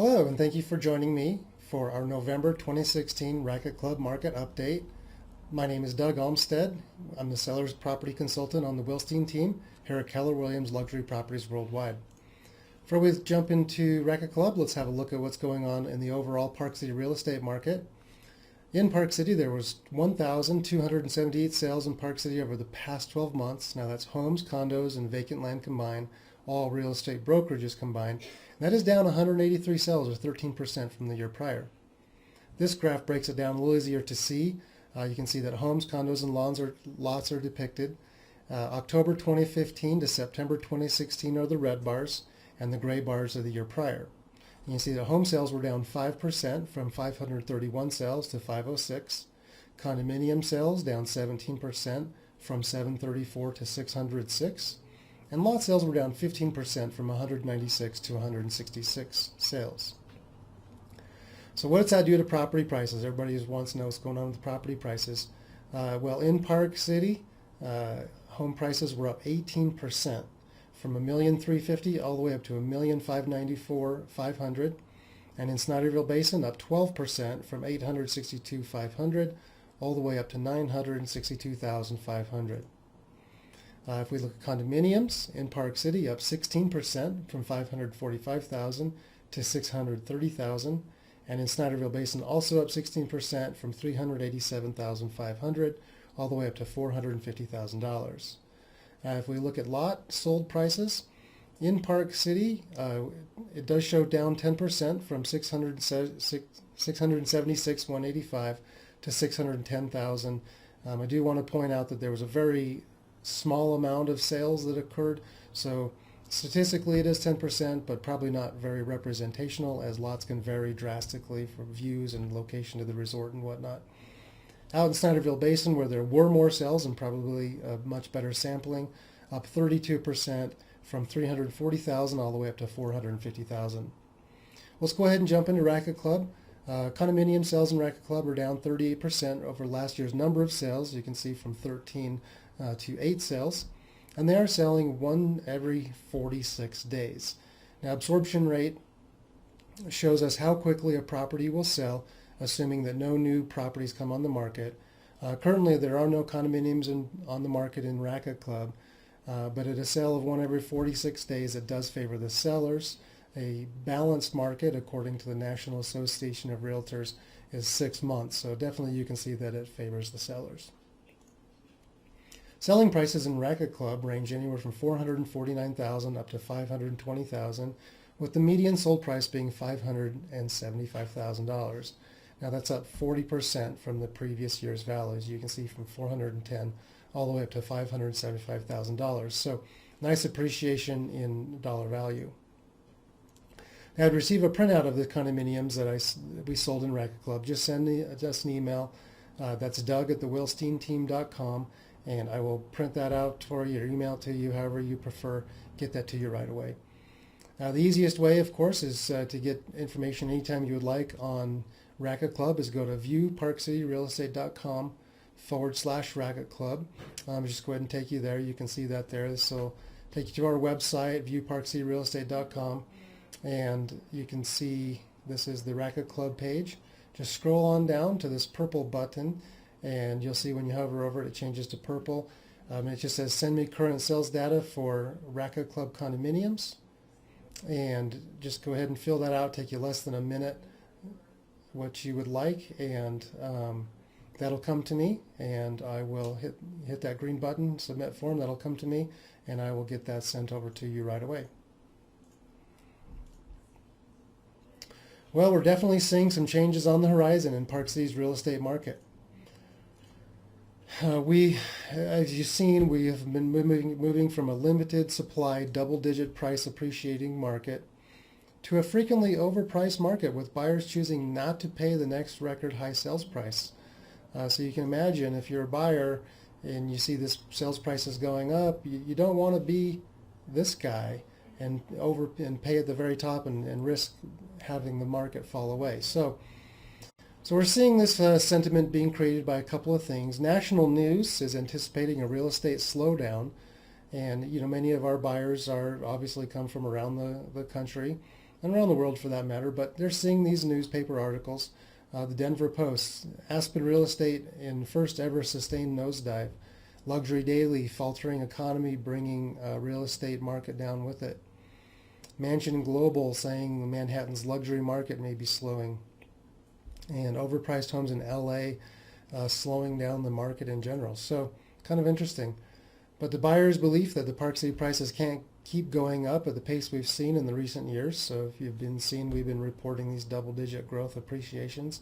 Hello, and thank you for joining me for our November 2016 Racquet Club Market Update. My name is Doug Olmstead. I'm the seller's property consultant on the Wilstein team here at Keller Williams Luxury Properties Worldwide. Before we jump into Racquet Club, let's have a look at what's going on in the overall Park City real estate market. In Park City, there was 1,278 sales in Park City over the past 12 months. Now that's homes, condos, and vacant land combined, all real estate brokerages combined. That is down 183 sales, or 13% from the year prior. This graph breaks it down a little easier to see. You can see that homes, condos, and lots are depicted. October 2015 to September 2016 are the red bars, and the gray bars are the year prior. You can see that home sales were down 5% from 531 sales to 506. Condominium sales down 17% from 734 to 606. And lot sales were down 15% from 196 to 166 sales. So what does that do to property prices? Everybody just wants to know what's going on with the property prices. Well, in Park City, home prices were up 18% from $1,350,000 all the way up to $1,594,500. And in Snyderville Basin, up 12% from $862,500 all the way up to $962,500. If we look at condominiums in Park City, up 16% from $545,000 to $630,000. And in Snyderville Basin, also up 16% from $387,500 all the way up to $450,000. If we look at lot sold prices, in Park City, it does show down 10% from $676,185 to $610,000. I do want to point out that there was a very small amount of sales that occurred, so statistically it is 10%, but probably not very representational, as lots can vary drastically for views and location of the resort and whatnot. Out in Snyderville Basin, where there were more sales and probably a much better sampling, up 32% from $340,000 all the way up to $450,000. Let's go ahead and jump into Racquet Club. Condominium sales in Racquet Club are down 38% over last year's number of sales. You can see from 13 to 8 sales, and they are selling one every 46 days. Now, absorption rate shows us how quickly a property will sell, assuming that no new properties come on the market. Currently, there are no condominiums on the market in Racquet Club, but at a sale of one every 46 days, it does favor the sellers. A balanced market, according to the National Association of Realtors, is 6 months, so definitely you can see that it favors the sellers. Selling prices in Racquet Club range anywhere from $449,000 up to $520,000, with the median sold price being $575,000. Now that's up 40% from the previous year's values. You can see from $410,000 all the way up to $575,000. So nice appreciation in dollar value. Now, I'd receive a printout of the condominiums that we sold in Racquet Club. Just send me just an email. That's Doug@thewilsteinteam.com. And I will print that out for you or email it to you, however you prefer, get that to you right away. The easiest way, of course, is to get information anytime you would like on Racquet Club is go to BuyParkCity.com/Racquet Club. Just go ahead and take you there. You can see that there. This will take you to our website, BuyParkCityRealEstate.com, and you can see this is the Racquet Club page. Just scroll on down to this purple button, and you'll see when you hover over it, it changes to purple. It just says send me current sales data for Racquet Club condominiums, and just go ahead and fill that out. Take you less than a minute what you would like, and that'll come to me, and I will hit that green button, submit form. That'll come to me, and I will get that sent over to you right away. Well, we're definitely seeing some changes on the horizon in Park City's real estate market. As you've seen, we have been moving from a limited supply, double-digit price appreciating market to a frequently overpriced market, with buyers choosing not to pay the next record high sales price. So you can imagine, if you're a buyer and you see this sales prices going up, you don't want to be this guy and pay at the very top and risk having the market fall away. So we're seeing this sentiment being created by a couple of things. National news is anticipating a real estate slowdown, and many of our buyers are obviously come from around the country, and around the world for that matter, but they're seeing these newspaper articles. The Denver Post, Aspen real estate in first ever sustained nosedive. Luxury Daily, faltering economy bringing real estate market down with it. Mansion Global saying Manhattan's luxury market may be slowing. And overpriced homes in LA slowing down the market in general. So kind of interesting. But the buyer's belief that the Park City prices can't keep going up at the pace we've seen in the recent years. So if you've been seeing, we've been reporting these double-digit growth appreciations,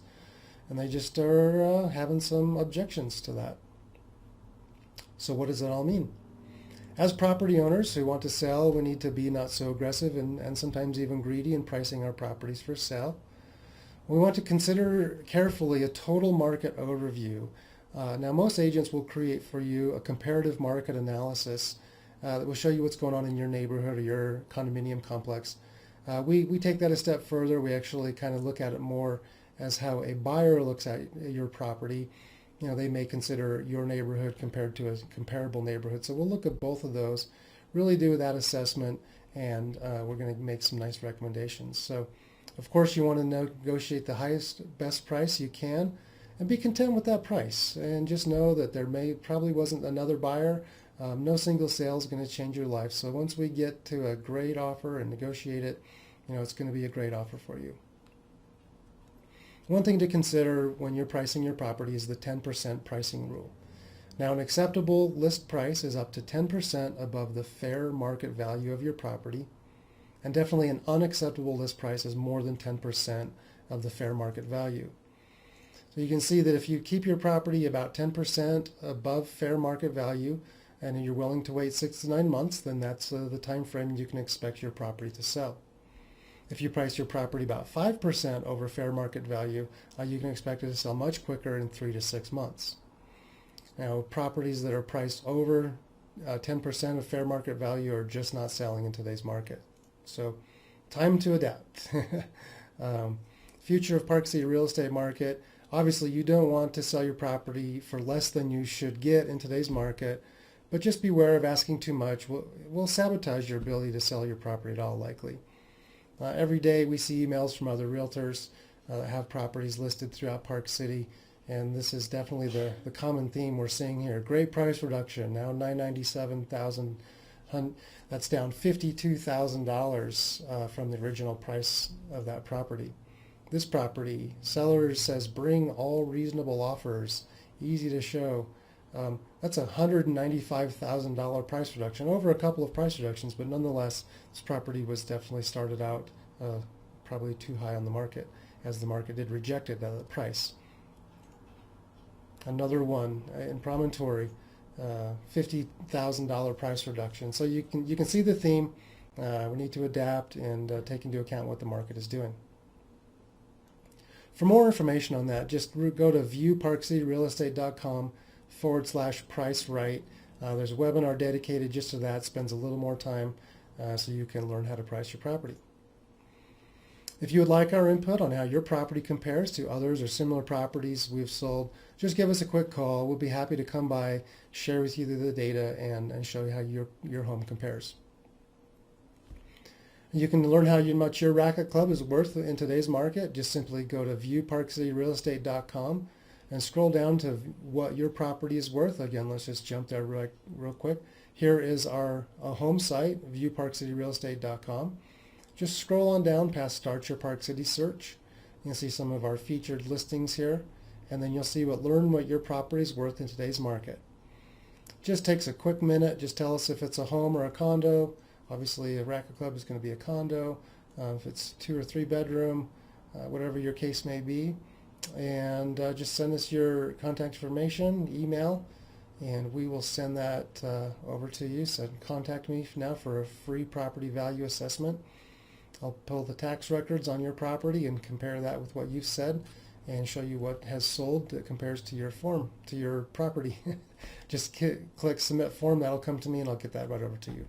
and they just are having some objections to that. So what does it all mean? As property owners who want to sell, we need to be not so aggressive and sometimes even greedy in pricing our properties for sale. We want to consider carefully a total market overview. Now, most agents will create for you a comparative market analysis that will show you what's going on in your neighborhood or your condominium complex. We take that a step further. We actually kind of look at it more as how a buyer looks at your property. You know, they may consider your neighborhood compared to a comparable neighborhood. So we'll look at both of those, really do that assessment, and we're going to make some nice recommendations. So, of course, you want to negotiate the best price you can and be content with that price. And just know that there probably wasn't another buyer. No single sale is going to change your life. So once we get to a great offer and negotiate it, it's going to be a great offer for you. One thing to consider when you're pricing your property is the 10% pricing rule. Now, an acceptable list price is up to 10% above the fair market value of your property, and definitely an unacceptable list price is more than 10% of the fair market value. So you can see that if you keep your property about 10% above fair market value and you're willing to wait 6 to 9 months, then that's the time frame you can expect your property to sell. If you price your property about 5% over fair market value, you can expect it to sell much quicker in 3 to 6 months. Now, properties that are priced over 10% of fair market value are just not selling in today's market. So, time to adapt. Future of Park City real estate market. Obviously, you don't want to sell your property for less than you should get in today's market, but just beware of asking too much. Will sabotage your ability to sell your property at all, likely. Every day we see emails from other realtors that have properties listed throughout Park City, and this is definitely the common theme we're seeing here. Great price reduction, now $997,000. That's down $52,000 from the original price of that property. This property, seller says bring all reasonable offers, easy to show. That's a $195,000 price reduction, over a couple of price reductions, but nonetheless, this property was definitely started out probably too high on the market, as the market did reject it at the price. Another one in Promontory, $50,000 price reduction. So you can see the theme. We need to adapt and take into account what the market is doing. For more information on that, just go to BuyParkCityRealEstate.com/price right. There's a webinar dedicated just to that. Spends a little more time so you can learn how to price your property. If you would like our input on how your property compares to others or similar properties we've sold, just give us a quick call. We'll be happy to come by, share with you the data, and show you how your home compares. You can learn how much your Racquet Club is worth in today's market. Just simply go to BuyParkCityRealEstate.com and scroll down to what your property is worth. Again, let's just jump there real quick. Here is our home site, BuyParkCityRealEstate.com. Just scroll on down past Start Your Park City search. You'll see some of our featured listings here, and then you'll see learn what your property is worth in today's market. Just takes a quick minute. Just tell us if it's a home or a condo. Obviously, a Racquet Club is going to be a condo. If it's 2 or 3 bedroom, whatever your case may be. And just send us your contact information, email, and we will send that over to you. So contact me now for a free property value assessment. I'll pull the tax records on your property and compare that with what you've said and show you what has sold that compares to your property. Just click submit form. That'll come to me and I'll get that right over to you.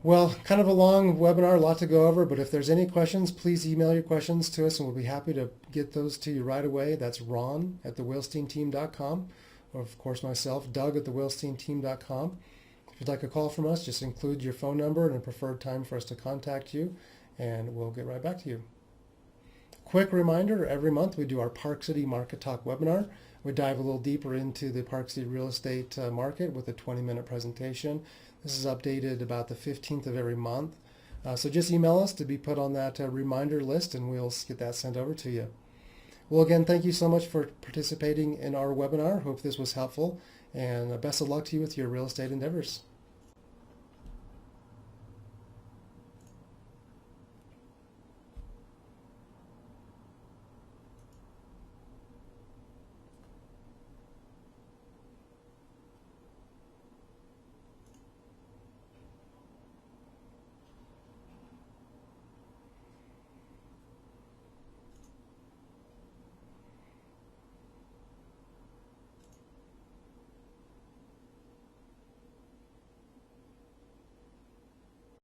Well, kind of a long webinar, a lot to go over, but if there's any questions, please email your questions to us and we'll be happy to get those to you right away. That's Ron@thewilsteinteam.com, or of course myself, Doug@thewilsteinteam.com. If you'd like a call from us, just include your phone number and a preferred time for us to contact you, and we'll get right back to you. Quick reminder, every month we do our Park City Market Talk webinar. We dive a little deeper into the Park City real estate market with a 20-minute presentation. This is updated about the 15th of every month. So just email us to be put on that reminder list, and we'll get that sent over to you. Well, again, thank you so much for participating in our webinar. Hope this was helpful, and best of luck to you with your real estate endeavors.